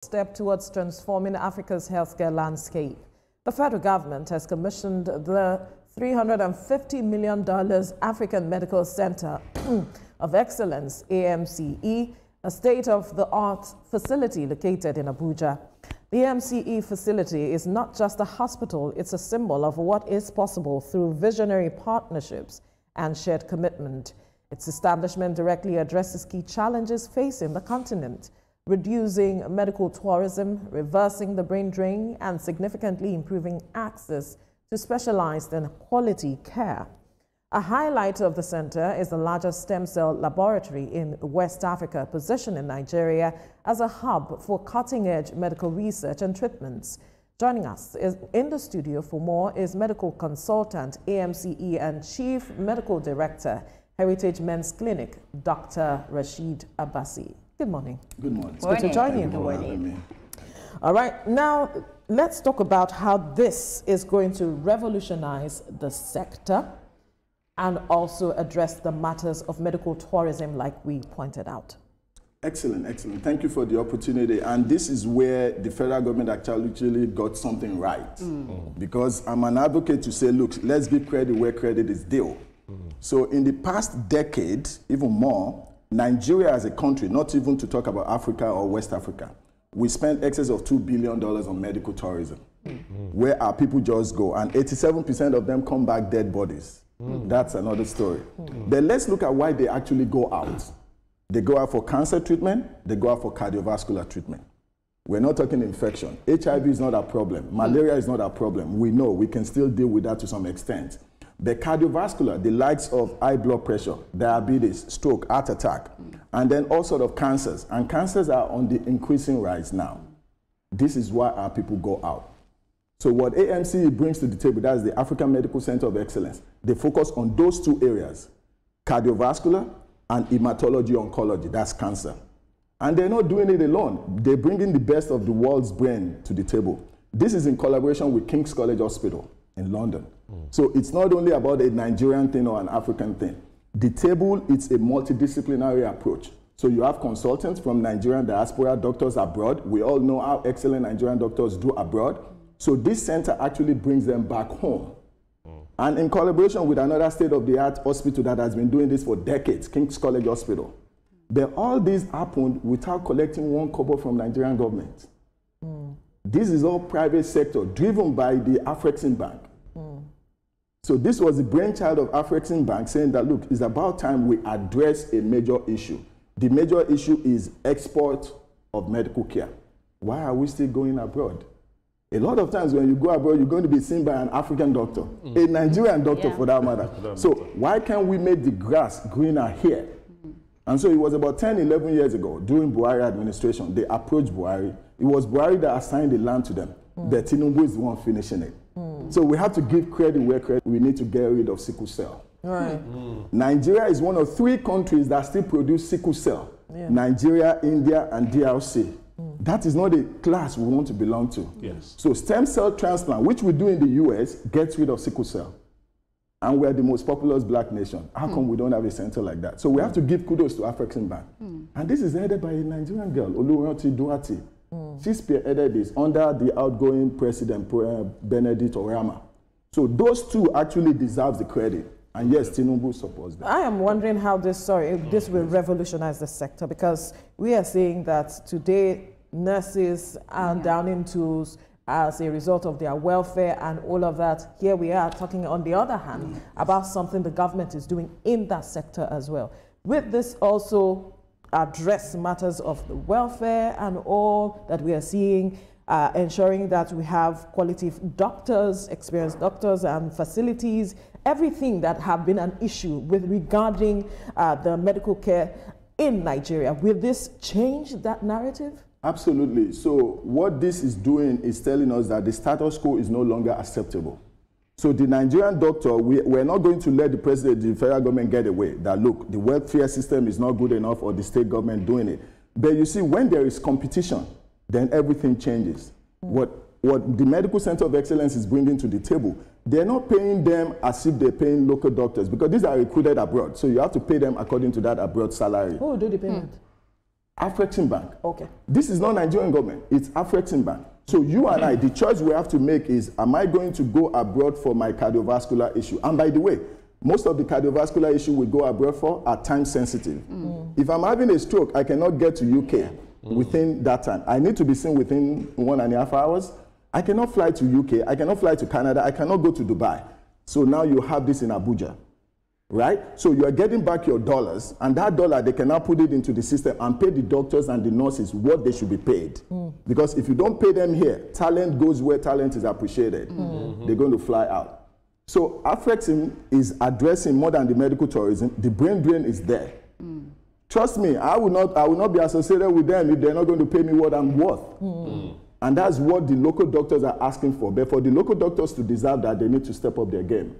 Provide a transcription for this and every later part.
Step towards transforming Africa's healthcare landscape. The federal government has commissioned the $350 million African Medical Center of Excellence, AMCE, a state-of-the-art facility located in Abuja. The AMCE facility is not just a hospital, it's a symbol of what is possible through visionary partnerships and shared commitment. Its establishment directly addresses key challenges facing the continent, reducing medical tourism, reversing the brain drain, and significantly improving access to specialized and quality care. A highlight of the center is the largest stem cell laboratory in West Africa, positioned in Nigeria as a hub for cutting-edge medical research and treatments. Joining us in the studio for more is medical consultant, AMCE, and Chief Medical Director, Heritage Men's Clinic, Dr. Rasheed Abassi. Good morning. Good morning. It's good to join you. Good morning. All right, now let's talk about how this is going to revolutionize the sector and also address the matters of medical tourism like we pointed out. Excellent, excellent. Thank you for the opportunity. And this is where the federal government actually got something right. Because I'm an advocate to say, look, let's give credit where credit is due. So in the past decade, even more, Nigeria as a country, not even to talk about Africa or West Africa, we spent excess of $2 billion on medical tourism, where our people just go, and 87% of them come back dead bodies. That's another story. But let's look at why they actually go out. They go out for cancer treatment, they go out for cardiovascular treatment. We're not talking infection. HIV is not a problem. Malaria is not a problem. We know we can still deal with that to some extent. The cardiovascular, the likes of high blood pressure, diabetes, stroke, heart attack, and then all sorts of cancers. And cancers are on the increasing rise now. This is why our people go out. So what AMCE brings to the table, that is the African Medical Center of Excellence. They focus on those two areas, cardiovascular and hematology oncology, that's cancer. And they're not doing it alone. They're bringing the best of the world's brain to the table. This is in collaboration with King's College Hospital in London. So it's not only about a Nigerian thing or an African thing. The table, it's a multidisciplinary approach. So you have consultants from Nigerian diaspora, doctors abroad. We all know how excellent Nigerian doctors do abroad. So this center actually brings them back home. And in collaboration with another state-of-the-art hospital that has been doing this for decades, King's College Hospital. But all this happened without collecting one kobo from Nigerian government. This is all private sector, driven by the Afrexim Bank. So this was the brainchild of Afrexim Bank, saying that, look, it's about time we address a major issue. The major issue is export of medical care. Why are we still going abroad? A lot of times when you go abroad, you're going to be seen by an African doctor, a Nigerian doctor for that matter. So why can't we make the grass greener here? And so it was about 10, 11 years ago, during Buhari administration, they approached Buhari. It was Buhari that assigned the land to them. But Tinubu is the one finishing it. So we have to give credit where credit. We need to get rid of sickle cell. Nigeria is one of 3 countries that still produce sickle cell. Nigeria, India, and DRC. That is not a class we want to belong to. So stem cell transplant, which we do in the US, gets rid of sickle cell. And we're the most populous black nation. How come we don't have a center like that? So we have to give kudos to Afrexim Bank. And this is headed by a Nigerian girl, Oluwati Duarte. She spearheaded this under the outgoing president, Benedict Oyama. So those two actually deserve the credit. And yes, Tinubu supports them. I am wondering how this will revolutionize the sector, because we are seeing that today nurses are down in tools as a result of their welfare and all of that. Here we are talking, on the other hand, about something the government is doing in that sector as well. With this also address matters of the welfare and all that we are seeing, ensuring that we have quality doctors, experienced doctors and facilities, everything that have been an issue with regarding the medical care in Nigeria. Will this change that narrative? Absolutely. So what this is doing is telling us that the status quo is no longer acceptable. So the Nigerian doctor, we're not going to let the president, the federal government get away that, look, the welfare system is not good enough, or the state government doing it. But you see, when there is competition, then everything changes. What the Medical Center of Excellence is bringing to the table, they're not paying them as if they're paying local doctors, because these are recruited abroad. So you have to pay them according to that abroad salary. Who will do the payment? Afreximbank. Okay. This is not Nigerian government, it's Afreximbank. So you and I, the choice we have to make is, am I going to go abroad for my cardiovascular issue? And by the way, most of the cardiovascular issue we go abroad for are time sensitive. If I'm having a stroke, I cannot get to UK within that time. I need to be seen within 1.5 hours. I cannot fly to UK, I cannot fly to Canada, I cannot go to Dubai. So now you have this in Abuja. Right? So you are getting back your dollars, and that dollar, they can now put it into the system and pay the doctors and the nurses what they should be paid. Because if you don't pay them here, talent goes where talent is appreciated. They're going to fly out. So Afrexim is addressing more than the medical tourism. The brain drain is there. Trust me, I will not be associated with them if they're not going to pay me what I'm worth. And that's what the local doctors are asking for. But for the local doctors to deserve that, they need to step up their game.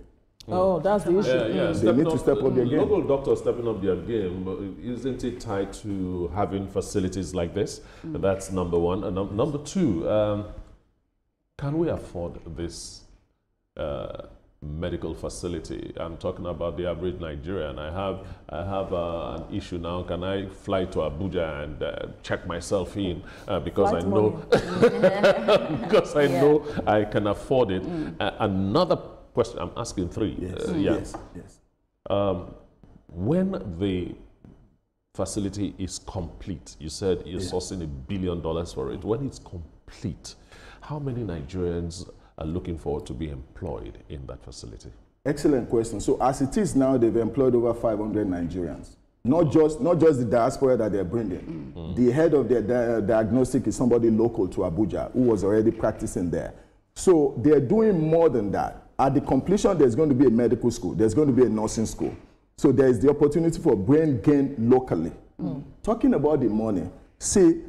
Oh, that's the issue. They need to step up their game. Local doctors stepping up their game, but isn't it tied to having facilities like this? That's number one. And number two, can we afford this medical facility? I'm talking about the average Nigerian. I have an issue now. Can I fly to Abuja and check myself in because I know because I know I can afford it? Another question, I'm asking three. Yes. When the facility is complete, you said you're sourcing $1 billion for it. When it's complete, how many Nigerians are looking forward to be employed in that facility? Excellent question. So as it is now, they've employed over 500 Nigerians. Not just the diaspora that they're bringing. The head of their diagnostic is somebody local to Abuja who was already practicing there. So they're doing more than that. At the completion, there's going to be a medical school. There's going to be a nursing school. So there's the opportunity for brain gain locally. Talking about the money, see,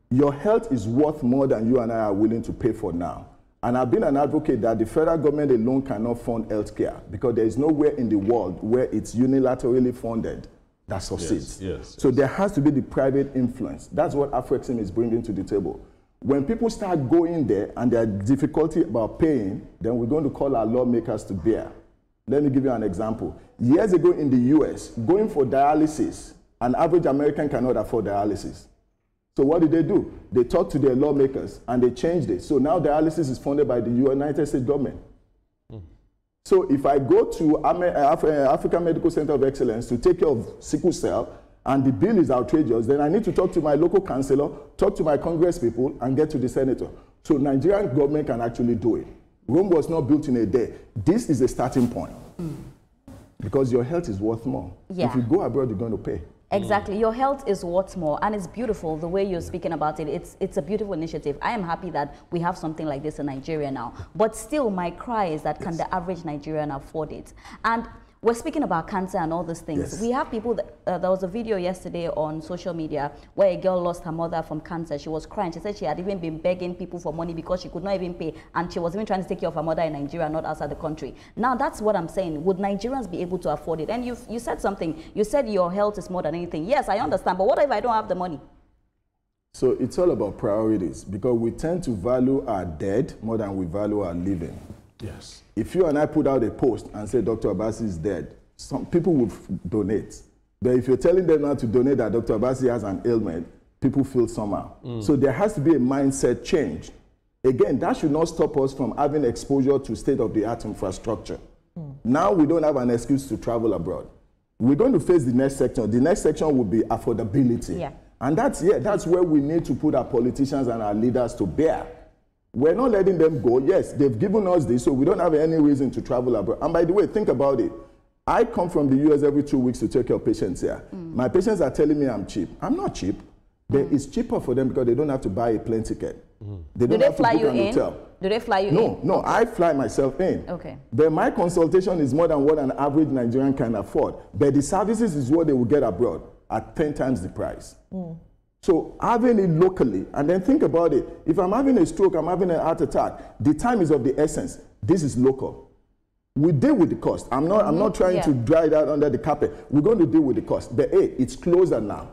your health is worth more than you and I are willing to pay for now. And I've been an advocate that the federal government alone cannot fund healthcare because there is nowhere in the world where it's unilaterally funded that succeeds. So there has to be the private influence. That's what Afrexim is bringing to the table. When people start going there and there are difficulty about paying, then we're going to call our lawmakers to bear. Let me give you an example. Years ago in the US, going for dialysis, an average American cannot afford dialysis. So what did they do? They talked to their lawmakers and they changed it. So now dialysis is funded by the United States government. So if I go to African Medical Center of Excellence to take care of sickle cell, and the bill is outrageous, then I need to talk to my local councillor, talk to my Congress people, and get to the senator. So Nigerian government can actually do it. Rome was not built in a day. This is a starting point. Because your health is worth more. If you go abroad, you're going to pay. Exactly. Your health is what's more, and it's beautiful the way you're speaking about it. It's a beautiful initiative. I am happy that we have something like this in Nigeria now. But still, my cry is that can the average Nigerian afford it? And we're speaking about cancer and all these things. We have people that, there was a video yesterday on social media where a girl lost her mother from cancer. She was crying. She said she had even been begging people for money because she could not even pay. And she was even trying to take care of her mother in Nigeria, not outside the country. Now, that's what I'm saying. Would Nigerians be able to afford it? And you said something. You said your health is more than anything. Yes, I understand. But what if I don't have the money? So it's all about priorities because we tend to value our dead more than we value our living. Yes. If you and I put out a post and say Dr. Abassi is dead, some people would donate. But if you're telling them not to donate that Dr. Abassi has an ailment, people feel somehow. So there has to be a mindset change. Again, that should not stop us from having exposure to state-of-the-art infrastructure. Now we don't have an excuse to travel abroad. We're going to face the next section. The next section will be affordability. And that's where we need to put our politicians and our leaders to bear. We're not letting them go. Yes, they've given us this, so we don't have any reason to travel abroad. And by the way, think about it. I come from the US every 2 weeks to take care of patients here. My patients are telling me I'm cheap. I'm not cheap. But it's cheaper for them because they don't have to buy a plane ticket. They don't have to book an hotel. Do they fly you in? No, I fly myself in. Okay. But my consultation is more than what an average Nigerian can afford. But the services is what they will get abroad at 10 times the price. So having it locally, and then think about it. If I'm having a stroke, I'm having an heart attack, the time is of the essence. This is local. We deal with the cost. I'm not trying to dry it out under the carpet. We're going to deal with the cost. But hey, it's closer now.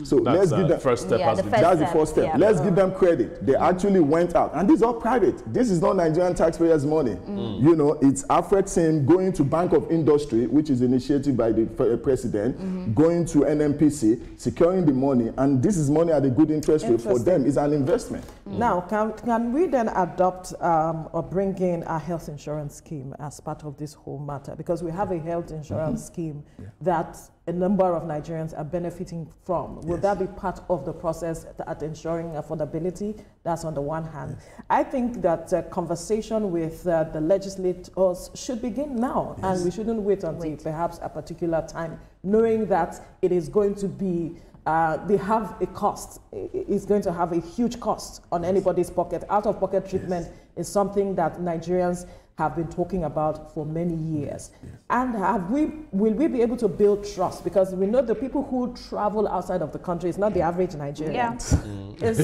So let's give them first step. Yeah, that's the first step. Yeah. Let's give them credit. They actually went out, and this is all private. This is not Nigerian taxpayers' money. You know, it's Afrexim going to Bank of Industry, which is initiated by the president, going to NMPC, securing the money, and this is money at a good interest rate for them. It's an investment. Now, can we then adopt or bring in a health insurance scheme as part of this whole matter? Because we have a health insurance scheme that a number of Nigerians are benefiting from. Will that be part of the process at ensuring affordability? That's on the one hand. I think that conversation with the legislators should begin now, and we shouldn't wait until perhaps a particular time, knowing that it is going to be they have a cost. It's going to have a huge cost on anybody's pocket. Out-of-pocket treatment is something that Nigerians have been talking about for many years. And will we be able to build trust? Because we know the people who travel outside of the country is not the average Nigerian. It's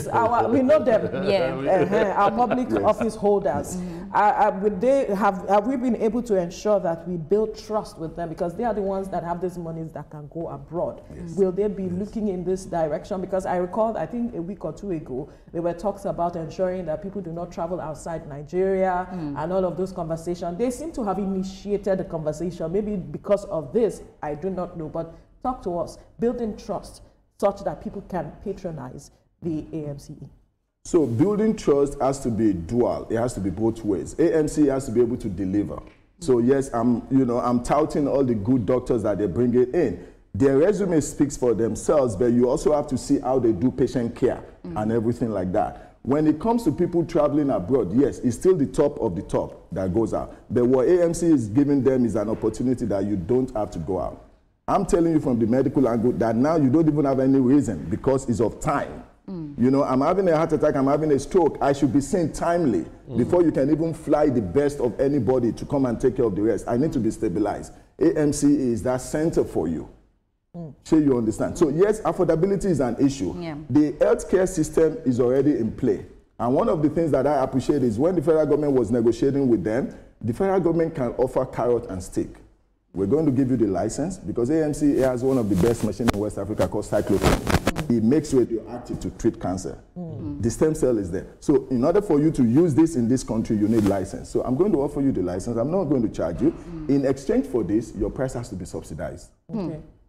we know them, our public office holders. Have we been able to ensure that we build trust with them? Because they are the ones that have these monies that can go abroad. Will they be looking in this direction? Because I recall, I think a week or two ago, there were talks about ensuring that people do not travel outside Nigeria and all of those conversations. They seem to have initiated the conversation. Maybe because of this, I do not know. But talk to us, building trust such that people can patronize the AMCE. So building trust has to be dual. It has to be both ways. AMC has to be able to deliver. So yes, I'm touting all the good doctors that they bring it in. Their resume speaks for themselves, but you also have to see how they do patient care and everything like that. When it comes to people traveling abroad, yes, it's still the top of the top that goes out. But what AMC is giving them is an opportunity that you don't have to go out. I'm telling you from the medical angle that now you don't even have any reason because it's of time. You know, I'm having a heart attack, I'm having a stroke. I should be seen timely before you can even fly the best of anybody to come and take care of the rest. I need to be stabilized. AMC is that center for you. Sure, you understand. So yes, affordability is an issue. The healthcare system is already in play. And one of the things that I appreciate is when the federal government was negotiating with them, the federal government can offer carrot and stick. We're going to give you the license because AMC has one of the best machines in West Africa called cyclotron. It makes radioactive to treat cancer. The stem cell is there. So in order for you to use this in this country, you need license. So I'm going to offer you the license. I'm not going to charge you. In exchange for this, your price has to be subsidized.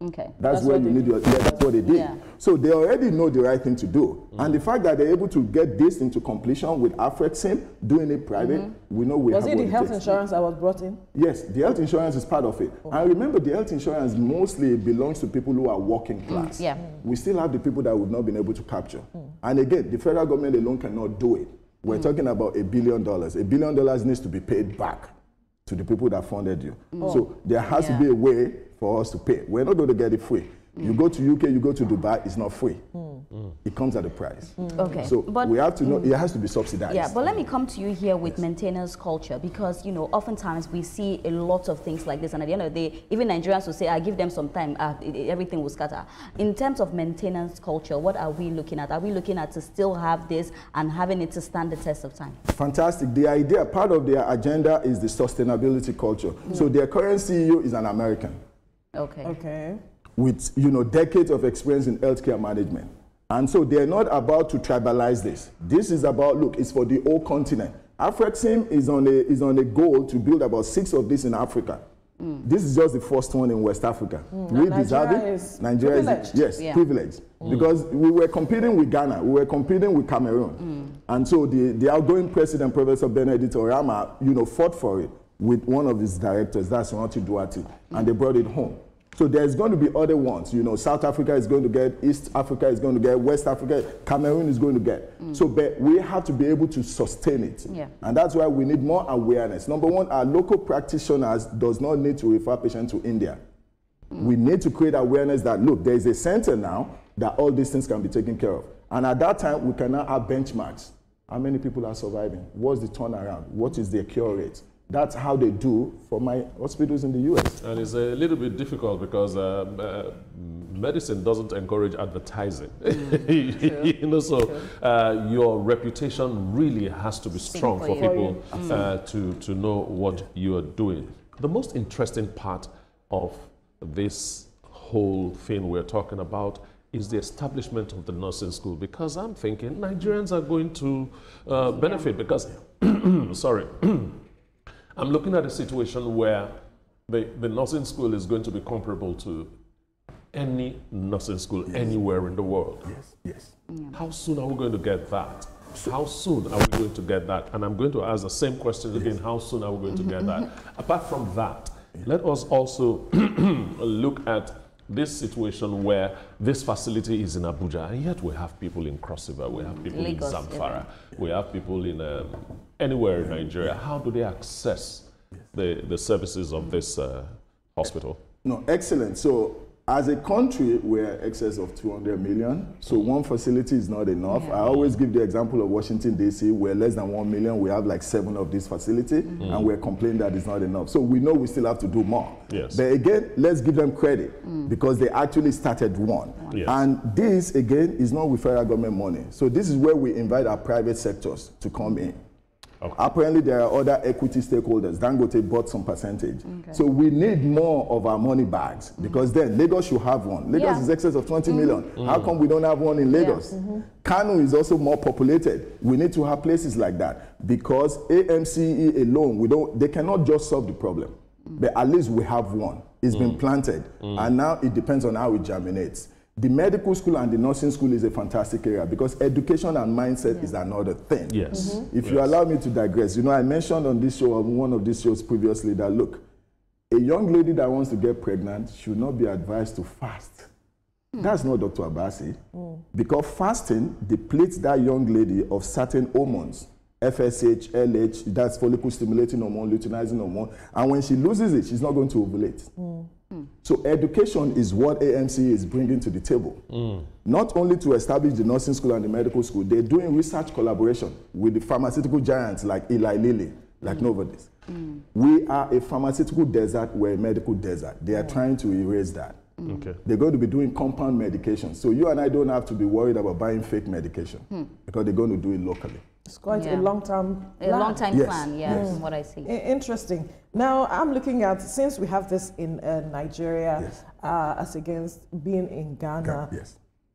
Okay. That's where you need your, that's what they did. So they already know the right thing to do. And the fact that they're able to get this into completion with Afrexim, doing it private, we know we have what it takes. Was it the health insurance that was brought in? Yes, the health insurance is part of it. And remember, the health insurance mostly belongs to people who are working class. We still have the people that we've not been able to capture. And again, the federal government alone cannot do it. We're talking about $1 billion. $1 billion needs to be paid back to the people that funded you. So there has to be a way for us to pay. We're not going to get it free. You go to UK, you go to Dubai, it's not free. It comes at a price. Okay. So but we have to know it has to be subsidized. Yeah, but let me come to you here with maintenance culture because, you know, oftentimes we see a lot of things like this and at the end of the day, even Nigerians will say, I give them some time, everything will scatter. In terms of maintenance culture, what are we looking at? Are we looking at to still have this and having it to stand the test of time? Fantastic. The idea, part of their agenda is the sustainability culture. So their current CEO is an American. Okay. With, you know, decades of experience in healthcare management. And so they're not about to tribalize this. This is about, look, it's for the whole continent. Afrexim is on a goal to build about 6 of these in Africa. This is just the first one in West Africa. We deserve it. Nigeria is, yes, privileged. Because we were competing with Ghana, we were competing with Cameroon. And so the outgoing president, Professor Benedict Orama, you know, fought for it with one of his directors, that's Ranti Duarte, and they brought it home. So there's going to be other ones. You know, South Africa is going to get, East Africa is going to get, West Africa, Cameroon is going to get. So but we have to be able to sustain it. And that's why we need more awareness. Number one, our local practitioners does not need to refer patients to India. We need to create awareness that, look, there is a center now that all these things can be taken care of. And at that time, we can now have benchmarks. How many people are surviving? What's the turnaround? What is their cure rate? That's how they do for my hospitals in the US. And it's a little bit difficult because medicine doesn't encourage advertising. You know, so your reputation really has to be strong for people to know what you are doing. The most interesting part of this whole thing we're talking about is the establishment of the nursing school, because I'm thinking Nigerians are going to benefit because, sorry, I'm looking at a situation where the nursing school is going to be comparable to any nursing school anywhere in the world. Yes, yes. How soon are we going to get that? How soon are we going to get that? And I'm going to ask the same question again. How soon are we going to get that? Apart from that, let us also look at this situation where this facility is in Abuja, and yet we have people in Cross River, we have people Lagos, in Zamfara, we have people in anywhere in Nigeria. How do they access the services of this hospital? No, excellent. So as a country, we're excess of 200 million. So one facility is not enough. I always give the example of Washington, D.C. We're less than 1 million. We have like 7 of this facility, and we're complaining that it's not enough. So we know we still have to do more. Yes. But again, let's give them credit because they actually started one. Yes. And this, again, is not with federal government money. So this is where we invite our private sectors to come in. Okay. Apparently, there are other equity stakeholders. Dangote bought some percentage. So we need more of our money bags because then Lagos should have one. Lagos is excess of 20 million. How come we don't have one in Lagos? Kano is also more populated. We need to have places like that because AMCE alone, they cannot just solve the problem. But at least we have one. It's been planted. And now it depends on how it germinates. The medical school and the nursing school is a fantastic area because education and mindset is another thing. Yes. If you allow me to digress, you know, I mentioned on this show, on one of these shows previously, that look, a young lady that wants to get pregnant should not be advised to fast. That's not Dr. Abassi. Because fasting depletes that young lady of certain hormones. FSH, LH, that's follicle stimulating hormone, luteinizing hormone. And when she loses it, she's not going to ovulate. So education is what AMC is bringing to the table. Not only to establish the nursing school and the medical school, they're doing research collaboration with the pharmaceutical giants like Eli Lilly, like Novartis. We are a pharmaceutical desert, we're a medical desert. They are trying to erase that. Okay. They're going to be doing compound medication. So you and I don't have to be worried about buying fake medication because they're going to do it locally. It's quite a long-term plan. A long-time plan, from what I see. Interesting. Now, I'm looking at, since we have this in Nigeria as against being in Ghana,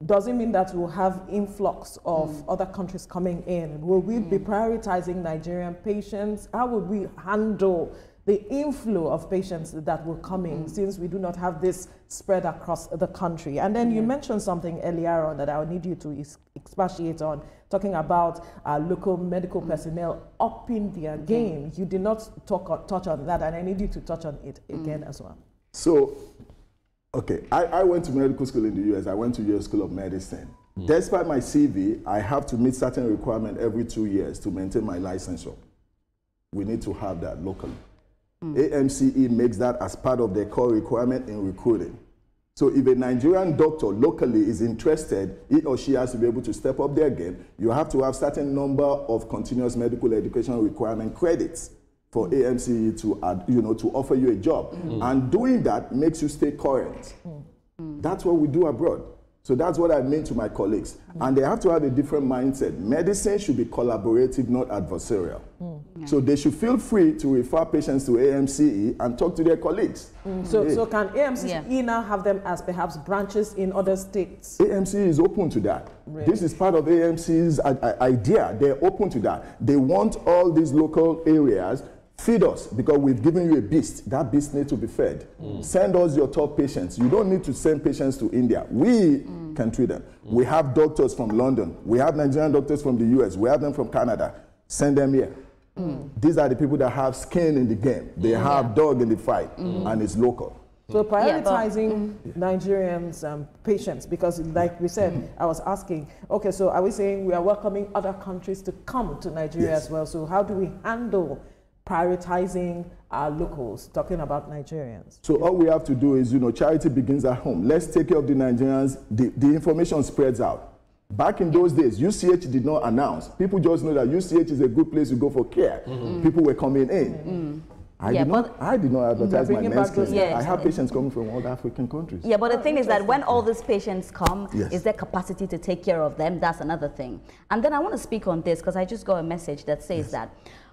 does it mean that we'll have influx of other countries coming in? Will we be prioritizing Nigerian patients? How will we handle the inflow of patients that will come in since we do not have this spread across the country? And then you mentioned something earlier on that I would need you to expatiate on, talking about local medical personnel upping their game. You did not touch on that, and I need you to touch on it again as well. So, okay, I went to medical school in the US. I went to US School of Medicine. Despite my CV, I have to meet certain requirements every 2 years to maintain my licensure. We need to have that locally. AMCE makes that as part of their core requirement in recruiting. So if a Nigerian doctor locally is interested, he or she has to be able to step up their game. You have to have certain number of continuous medical education requirement credits for AMCE to offer you a job. And doing that makes you stay current. That's what we do abroad. So that's what I mean to my colleagues. And they have to have a different mindset. Medicine should be collaborative, not adversarial. So they should feel free to refer patients to AMCE and talk to their colleagues. So can AMCE now have them as perhaps branches in other states? AMCE is open to that. Really? This is part of AMCE's idea. They're open to that. They want all these local areas. Feed us, because we've given you a beast. That beast needs to be fed. Send us your top patients. You don't need to send patients to India. We can treat them. We have doctors from London. We have Nigerian doctors from the US. We have them from Canada. Send them here. These are the people that have skin in the game. They have dog in the fight, and it's local. So prioritizing Nigerians' patients, because like we said, I was asking, okay, so are we saying we are welcoming other countries to come to Nigeria as well? So how do we handle prioritizing our locals, talking about Nigerians? So all we have to do is, charity begins at home. Let's take care of the Nigerians. The information spreads out. Back in those days, UCH did not announce. People just know that UCH is a good place to go for care. People were coming in. I did not advertise my men's clinic. I have patients coming from all African countries. Yeah, but the thing is that when all these patients come, is there capacity to take care of them? That's another thing. And then I want to speak on this because I just got a message that says that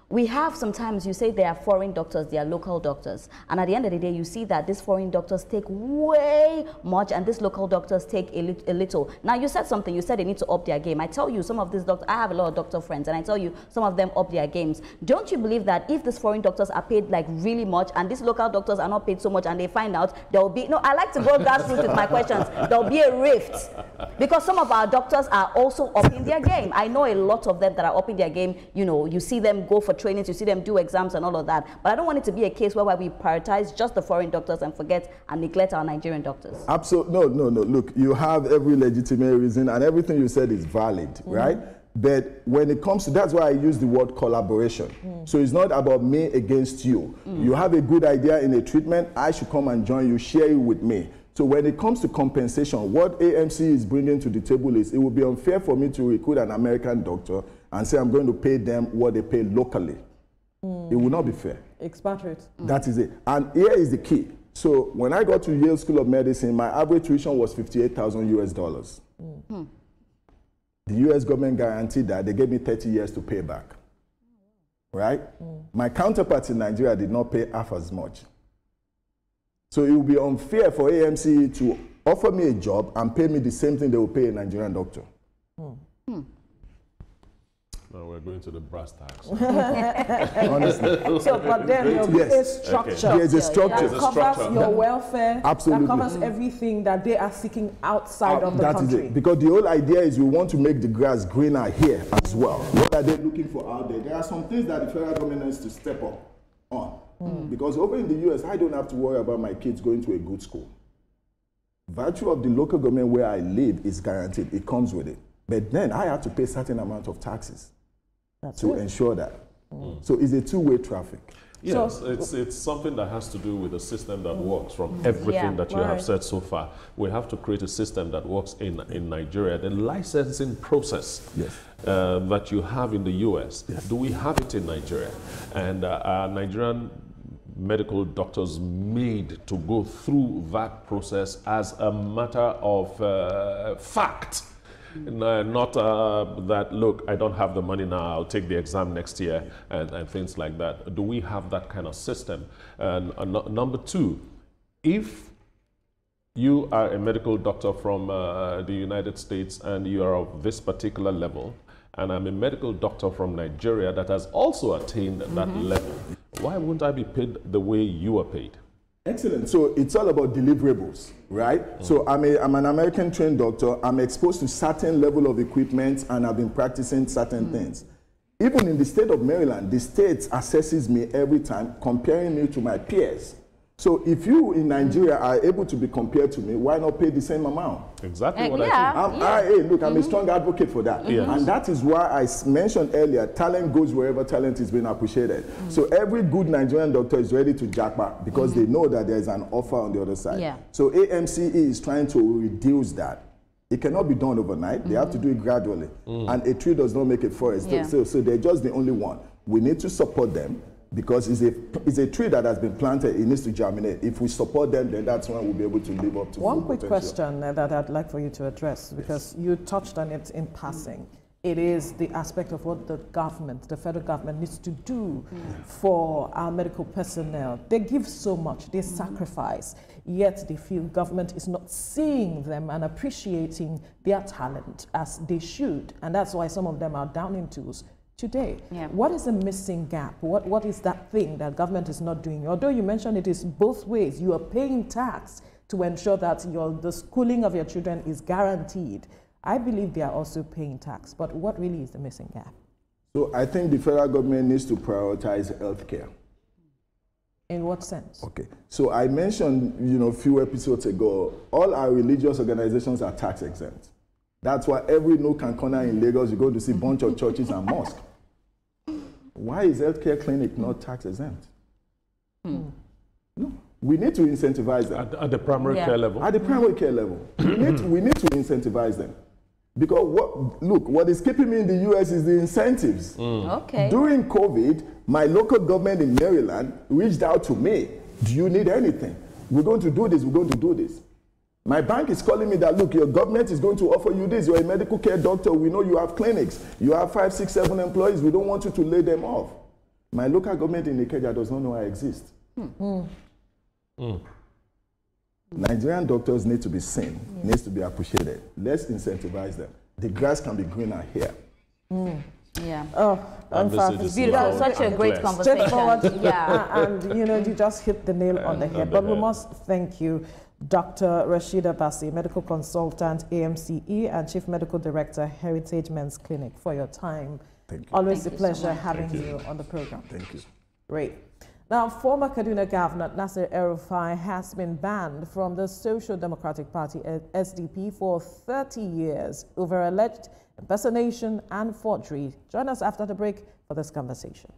we have sometimes, you say they are foreign doctors, they are local doctors. And at the end of the day, you see that these foreign doctors take way much and these local doctors take a little. Now, you said something, you said they need to up their game. I tell you, some of these doctors, I have a lot of doctor friends, and I tell you, some of them up their games. Don't you believe that if these foreign doctors are paid like really much and these local doctors are not paid so much and they find out, there will be, no, I like to go grassroots with my questions, there will be a rift. Because some of our doctors are also upping their game. I know a lot of them that are upping their game. You know, you see them go for trainings, you see them do exams and all of that. But I don't want it to be a case where we prioritize just the foreign doctors and forget and neglect our Nigerian doctors. Absolutely. No. Look, you have every legitimate reason and everything you said is valid, right? But when it comes to, that's why I use the word collaboration. So it's not about me against you. You have a good idea in a treatment, I should come and join you, share it with me. So when it comes to compensation, what AMC is bringing to the table is it would be unfair for me to recruit an American doctor and say I'm going to pay them what they pay locally. It will not be fair. Expatriates. That is it. And here is the key. So when I got to Yale School of Medicine, my average tuition was $58,000 US. The US government guaranteed that. They gave me 30 years to pay back. Right? My counterparts in Nigeria did not pay half as much. So it would be unfair for AMC to offer me a job and pay me the same thing they will pay a Nigerian doctor. Now we're going to the brass tacks. Honestly. So, but then there'll be a structure. Okay. There's a structure. That covers your welfare. Absolutely. That covers everything that they are seeking outside of the country. That is it. Because the whole idea is we want to make the grass greener here as well. What are they looking for out there? There are some things that the federal government needs to step up on. Because over in the US, I don't have to worry about my kids going to a good school. Virtue of the local government where I live is guaranteed. It comes with it. But then I have to pay a certain amount of taxes to ensure that. So it's a two-way traffic. Yes, it's something that has to do with a system that works from everything that you have said so far. We have to create a system that works in Nigeria. The licensing process that you have in the US, do we have it in Nigeria? And are Nigerian medical doctors made to go through that process as a matter of fact? Not that, look, I don't have the money now, I'll take the exam next year and things like that. Do we have that kind of system? And number two, if you are a medical doctor from the United States and you are of this particular level, and I'm a medical doctor from Nigeria that has also attained that level, why wouldn't I be paid the way you are paid? Excellent. So it's all about deliverables, right? So I'm an American trained doctor. I'm exposed to certain level of equipment and I've been practicing certain things. Even in the state of Maryland, the state assesses me every time, comparing me to my peers. So if you in Nigeria are able to be compared to me, why not pay the same amount? Exactly what I think. Look, I'm a strong advocate for that. And that is why I mentioned earlier, talent goes wherever talent is being appreciated. So every good Nigerian doctor is ready to jackpot because they know that there is an offer on the other side. So AMCE is trying to reduce that. It cannot be done overnight. They have to do it gradually. And a tree does not make a forest. So they're just the only one. We need to support them. Because it's a tree that has been planted, it needs to germinate. If we support them, then that's when we'll be able to live up to one full quick potential. question that I'd like for you to address, because you touched on it in passing. It is the aspect of what the government, the federal government, needs to do for our medical personnel. They give so much, they sacrifice, yet they feel government is not seeing them and appreciating their talent as they should. And that's why some of them are down in tools today. What is the missing gap? What is that thing that government is not doing? Although you mentioned it is both ways. You are paying tax to ensure that the schooling of your children is guaranteed. I believe they are also paying tax, but what really is the missing gap? So I think the federal government needs to prioritize healthcare. In what sense? Okay, so I mentioned, a few episodes ago, all our religious organizations are tax exempt. That's why every nook and corner in Lagos, you go to see a bunch of churches and mosques. Why is healthcare clinic not tax exempt? No, we need to incentivize them. At the primary care level? At the primary care level. we need to incentivize them. Because what is keeping me in the US is the incentives. During COVID, my local government in Maryland reached out to me. Do you need anything? We're going to do this, we're going to do this. My bank is calling me that, look, your government is going to offer you this. You're a medical care doctor. We know you have clinics. You have 5, 6, 7 employees. We don't want you to lay them off. My local government in Ikeja does not know I exist. Nigerian doctors need to be seen, needs to be appreciated. Let's incentivize them. The grass can be greener here. Yeah. Oh, in fact, it's beautiful. Such a great conversation. Yeah. And you know, you just hit the nail on the head. But we must thank you, Dr. Rasheed Abassi, medical consultant, AMCE, and Chief Medical Director, Heritage Men's Clinic, for your time. Thank you. Always a pleasure having you on the program. Thank you. Great. Now, former Kaduna Governor Nasir El-Rufai has been banned from the Social Democratic Party, SDP, for 30 years over alleged impersonation and forgery. Join us after the break for this conversation.